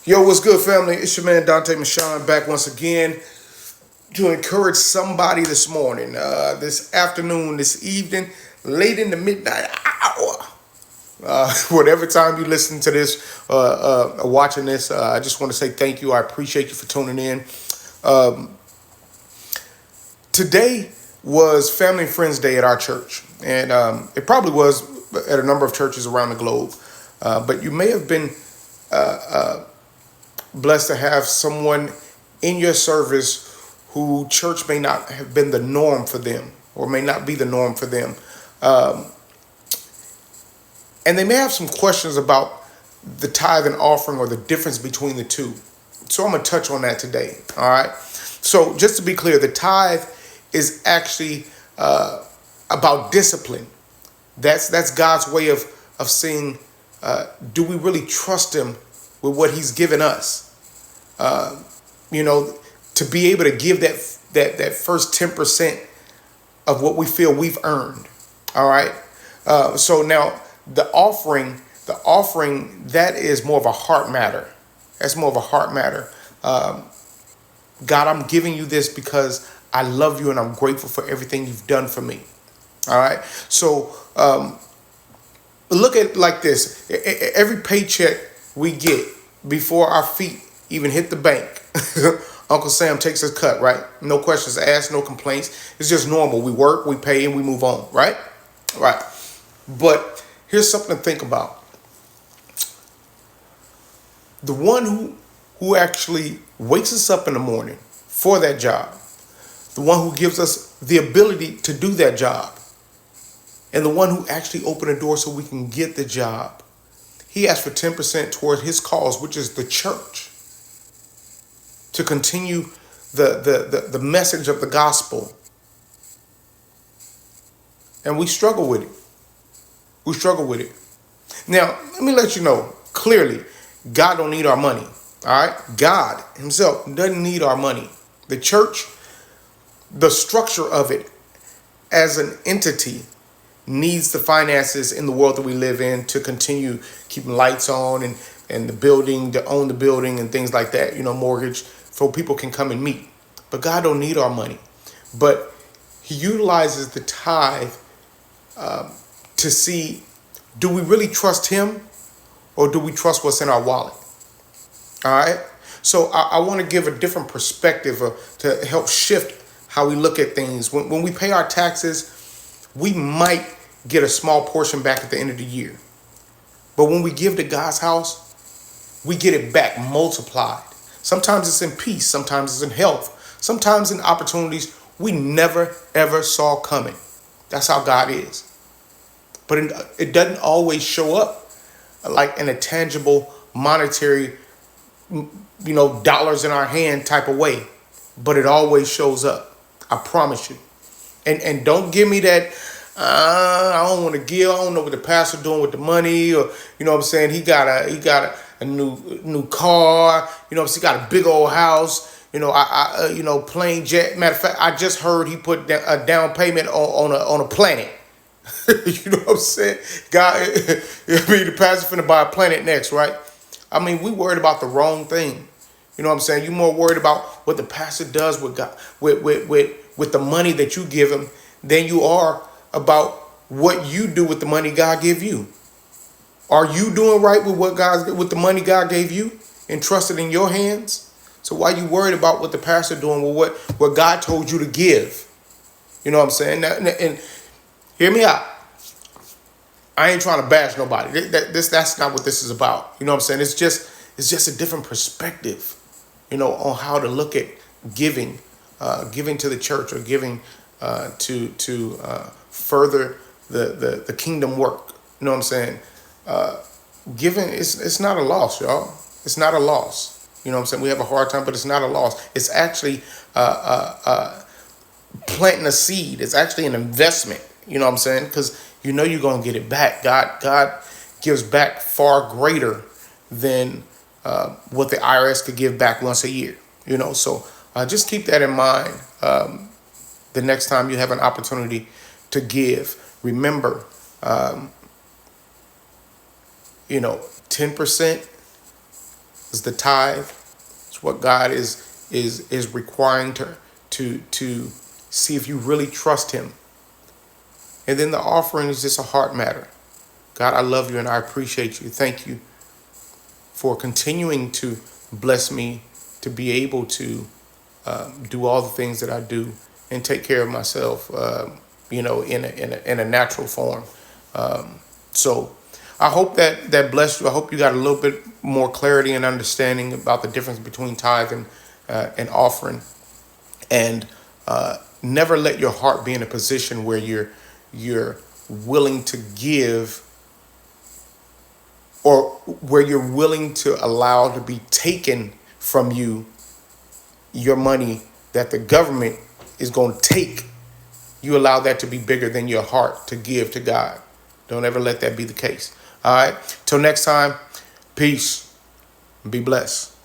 Yo, what's good, family? It's your man Dante Michon back once again to encourage somebody this morning, this afternoon, this evening, late in the midnight hour. Whatever time you listen to this, watching this, I just want to say thank you. I appreciate you for tuning in. Today was Family and Friends Day at our church, and it probably was at a number of churches around the globe. But you may have been blessed to have someone in your service who church may not have been the norm for them or may not be the norm for them. And they may have some questions about the tithe and offering or the difference between the two. So I'm going to touch on that today. All right. So just to be clear, the tithe is actually about discipline. That's God's way of seeing, do we really trust him with what he's given us? To be able to give that first 10% of what we feel we've earned. All right. So now the offering, that is more of a heart matter. That's more of a heart matter. God, I'm giving you this because I love you and I'm grateful for everything you've done for me. All right. So look at it like this. Every paycheck we get before our feet even hit the bank, Uncle Sam takes his cut, right? No questions asked, no complaints. It's just normal. We work, we pay, and we move on, right? Right. But here's something to think about. The one who actually wakes us up in the morning for that job, the one who gives us the ability to do that job, and the one who actually opened the door so we can get the job, he asked for 10% toward his cause, which is the church, to continue the message of the gospel. And we struggle with it. We struggle with it. Now, let me let you know clearly, God don't need our money. All right? God himself doesn't need our money. The church, the structure of it as an entity, needs the finances in the world that we live in to continue keeping lights on and the building, to own the building and things like that, mortgage, so people can come and meet. But God don't need our money. But he utilizes the tithe to see, do we really trust him or do we trust what's in our wallet? All right. So I want to give a different perspective to help shift how we look at things. When we pay our taxes, we might get a small portion back at the end of the year. But when we give to God's house, we get it back multiplied. Sometimes it's in peace. Sometimes it's in health. Sometimes in opportunities we never, ever saw coming. That's how God is. But it doesn't always show up like in a tangible, monetary, dollars in our hand type of way. But it always shows up. I promise you. And don't give me that, I don't want to give. I don't know what the pastor doing with the money, or what I'm saying. He got a new car. He got a big old house. Plane jet. Matter of fact, I just heard he put a down payment on a planet. You know what I'm saying? God, the pastor finna buy a planet next, right? I mean, we worried about the wrong thing. You know what I'm saying? You more worried about what the pastor does with God, with the money that you give him, than you are about what you do with the money God give you. Are you doing right with the money God gave you, entrusted in your hands? So why you worried about what the pastor doing with what God told you to give? You know what I'm saying? And hear me out. I ain't trying to bash nobody. That's not what this is about. You know what I'm saying? It's just a different perspective, on how to look at giving to the church, or giving to further the kingdom work. You know what I'm saying? Giving, it's not a loss, y'all. It's not a loss. You know what I'm saying? We have a hard time, but it's not a loss. It's actually planting a seed. It's actually an investment. You know what I'm saying? Because you're going to get it back. God gives back far greater than what the IRS could give back once a year. So just keep that in mind the next time you have an opportunity to give. Remember, 10% because the tithe is what God is requiring to see if you really trust him. And then the offering is just a heart matter. God, I love you and I appreciate you. Thank you for continuing to bless me to be able to do all the things that I do and take care of myself, in a natural form. So I hope that blessed you. I hope you got a little bit more clarity and understanding about the difference between tithe and offering. And never let your heart be in a position where you're willing to give, or where you're willing to allow to be taken from you your money that the government is going to take. You allow that to be bigger than your heart to give to God. Don't ever let that be the case. All right. Till next time, peace. Be blessed.